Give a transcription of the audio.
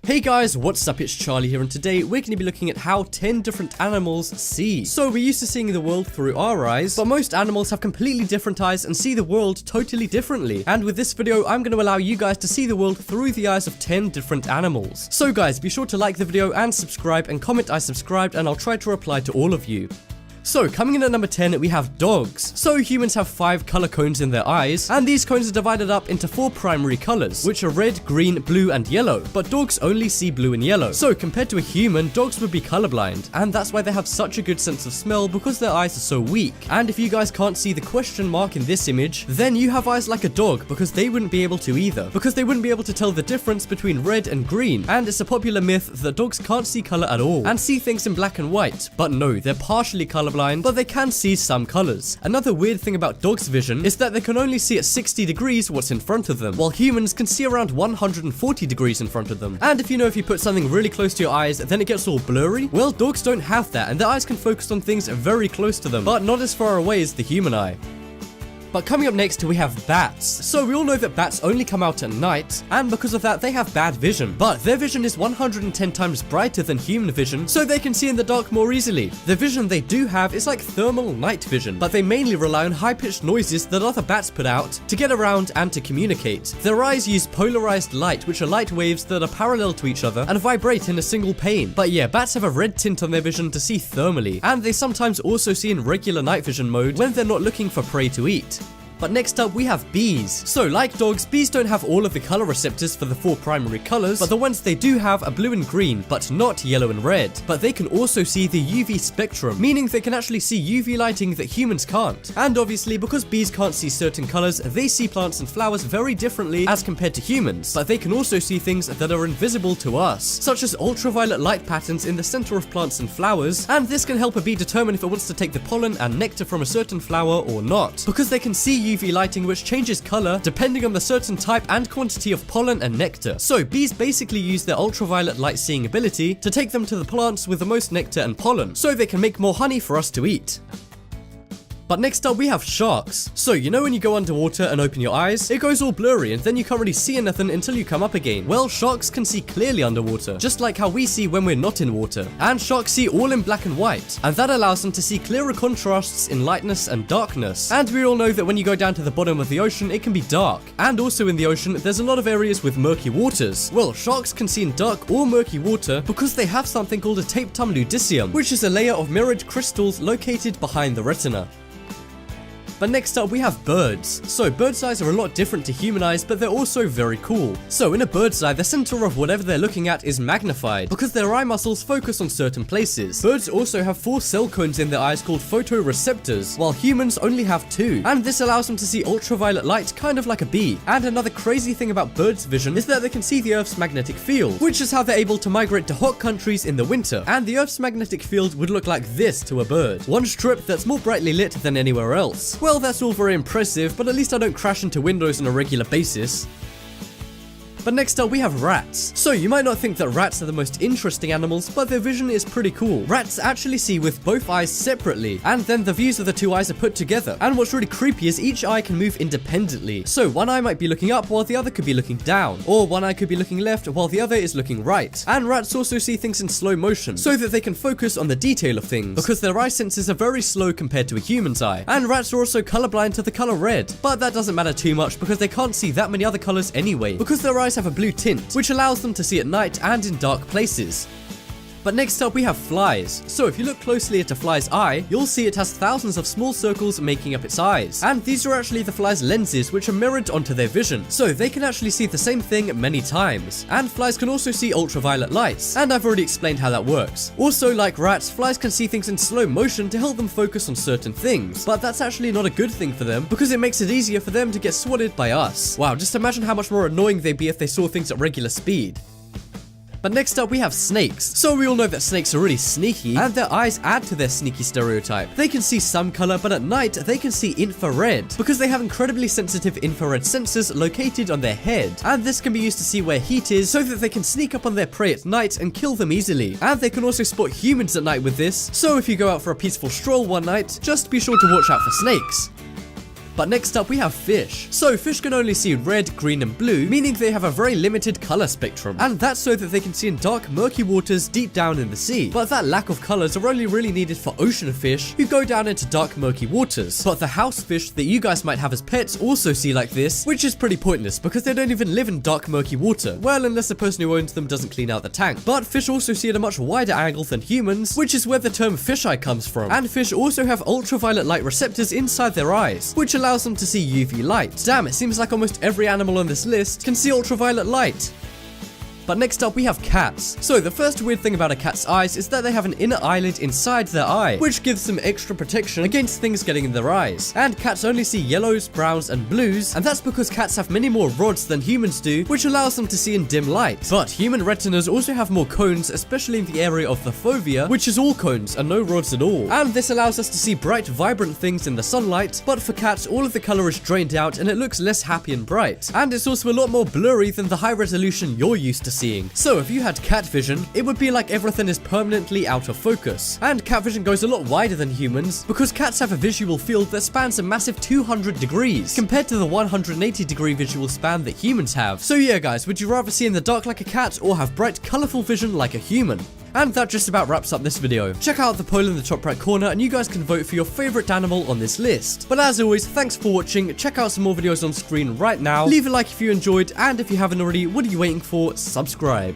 Hey guys, what's up? It's Charlie here, and today we're going to be looking at how 10 different animals see. So we're used to seeing the world through our eyes, but most animals have completely different eyes and see the world totally differently. And with this video, I'm going to allow you guys to see the world through the eyes of 10 different animals. So guys, be sure to like the video and subscribe and comment I subscribed, and I'll try to reply to all of you. So, coming in at number 10, we have dogs. So, humans have 5 color cones in their eyes, and these cones are divided up into 4 primary colors, which are red, green, blue, and yellow. But dogs only see blue and yellow. So, compared to a human, dogs would be colorblind, and that's why they have such a good sense of smell, because their eyes are so weak. And if you guys can't see the question mark in this image, then you have eyes like a dog, because they wouldn't be able to either, because they wouldn't be able to tell the difference between red and green. And it's a popular myth that dogs can't see color at all, and see things in black and white. But no, they're partially colorblind, but they can see some colors. Another weird thing about dogs' vision is that they can only see at 60 degrees what's in front of them, while humans can see around 140 degrees in front of them. And if you put something really close to your eyes, then it gets all blurry. Well, dogs don't have that, and their eyes can focus on things very close to them, but not as far away as the human eye. But coming up next, we have bats. So we all know that bats only come out at night, and because of that, they have bad vision. But their vision is 110 times brighter than human vision, so they can see in the dark more easily. The vision they do have is like thermal night vision, but they mainly rely on high-pitched noises that other bats put out to get around and to communicate. Their eyes use polarized light, which are light waves that are parallel to each other and vibrate in a single pane. But yeah, bats have a red tint on their vision to see thermally, and they sometimes also see in regular night vision mode when they're not looking for prey to eat. But next up, we have bees. So like dogs, bees don't have all of the color receptors for the 4 primary colors, but the ones they do have are blue and green, but not yellow and red. But they can also see the UV spectrum, meaning they can actually see UV lighting that humans can't. And obviously, because bees can't see certain colors, they see plants and flowers very differently as compared to humans. But they can also see things that are invisible to us, such as ultraviolet light patterns in the center of plants and flowers, and this can help a bee determine if it wants to take the pollen and nectar from a certain flower or not, because they can see UV lighting which changes color depending on the certain type and quantity of pollen and nectar. So bees basically use their ultraviolet light seeing ability to take them to the plants with the most nectar and pollen, so they can make more honey for us to eat. But next up, we have sharks. So when you go underwater and open your eyes, it goes all blurry and then you can't really see anything until you come up again. Well, sharks can see clearly underwater, just like how we see when we're not in water. And sharks see all in black and white, and that allows them to see clearer contrasts in lightness and darkness. And we all know that when you go down to the bottom of the ocean, it can be dark. And also in the ocean, there's a lot of areas with murky waters. Well, sharks can see in dark or murky water because they have something called a tapetum lucidum, which is a layer of mirrored crystals located behind the retina. But next up, we have birds. So birds' eyes are a lot different to human eyes, but they're also very cool. So in a bird's eye, the center of whatever they're looking at is magnified because their eye muscles focus on certain places. Birds also have 4 cell cones in their eyes called photoreceptors, while humans only have 2. And this allows them to see ultraviolet light kind of like a bee. And another crazy thing about birds' vision is that they can see the Earth's magnetic field, which is how they're able to migrate to hot countries in the winter. And the Earth's magnetic field would look like this to a bird. One strip that's more brightly lit than anywhere else. Well, that's all very impressive, but at least I don't crash into windows on a regular basis. But next up, we have rats. So you might not think that rats are the most interesting animals, but their vision is pretty cool. Rats actually see with both eyes separately, and then the views of the 2 eyes are put together. And what's really creepy is each eye can move independently. So one eye might be looking up while the other could be looking down, or one eye could be looking left while the other is looking right. And rats also see things in slow motion, so that they can focus on the detail of things, because their eye senses are very slow compared to a human's eye. And rats are also colorblind to the color red, but that doesn't matter too much because they can't see that many other colors anyway, because their eyes have a blue tint, which allows them to see at night and in dark places. But next up, we have flies. So if you look closely at a fly's eye, you'll see it has thousands of small circles making up its eyes. And these are actually the fly's lenses, which are mirrored onto their vision. So they can actually see the same thing many times. And flies can also see ultraviolet lights. And I've already explained how that works. Also, like rats, flies can see things in slow motion to help them focus on certain things. But that's actually not a good thing for them, because it makes it easier for them to get swatted by us. Wow, just imagine how much more annoying they'd be if they saw things at regular speed. But next up, we have snakes. So we all know that snakes are really sneaky, and their eyes add to their sneaky stereotype. They can see some color, but at night they can see infrared because they have incredibly sensitive infrared sensors located on their head. And this can be used to see where heat is so that they can sneak up on their prey at night and kill them easily. And they can also spot humans at night with this. So if you go out for a peaceful stroll one night, just be sure to watch out for snakes. But next up we have fish. So fish can only see red, green and blue, meaning they have a very limited color spectrum. And that's so that they can see in dark, murky waters deep down in the sea. But that lack of colors are only really needed for ocean fish who go down into dark, murky waters. But the house fish that you guys might have as pets also see like this, which is pretty pointless because they don't even live in dark, murky water. Well, unless the person who owns them doesn't clean out the tank. But fish also see at a much wider angle than humans, which is where the term fisheye comes from. And fish also have ultraviolet light receptors inside their eyes, which allows them to see UV light. Damn, it seems like almost every animal on this list can see ultraviolet light. But next up we have cats. So the first weird thing about a cat's eyes is that they have an inner eyelid inside their eye, which gives them extra protection against things getting in their eyes. And cats only see yellows, browns and blues, and that's because cats have many more rods than humans do, which allows them to see in dim light. But human retinas also have more cones, especially in the area of the fovea, which is all cones and no rods at all. And this allows us to see bright, vibrant things in the sunlight, but for cats all of the color is drained out and it looks less happy and bright. And it's also a lot more blurry than the high resolution you're used to seeing. So if you had cat vision, it would be like everything is permanently out of focus. And cat vision goes a lot wider than humans because cats have a visual field that spans a massive 200 degrees compared to the 180 degree visual span that humans have. So yeah guys, would you rather see in the dark like a cat or have bright colorful vision like a human? And that just about wraps up this video. Check out the poll in the top right corner and you guys can vote for your favorite animal on this list. But as always, thanks for watching. Check out some more videos on screen right now. Leave a like if you enjoyed, and if you haven't already, what are you waiting for? Subscribe.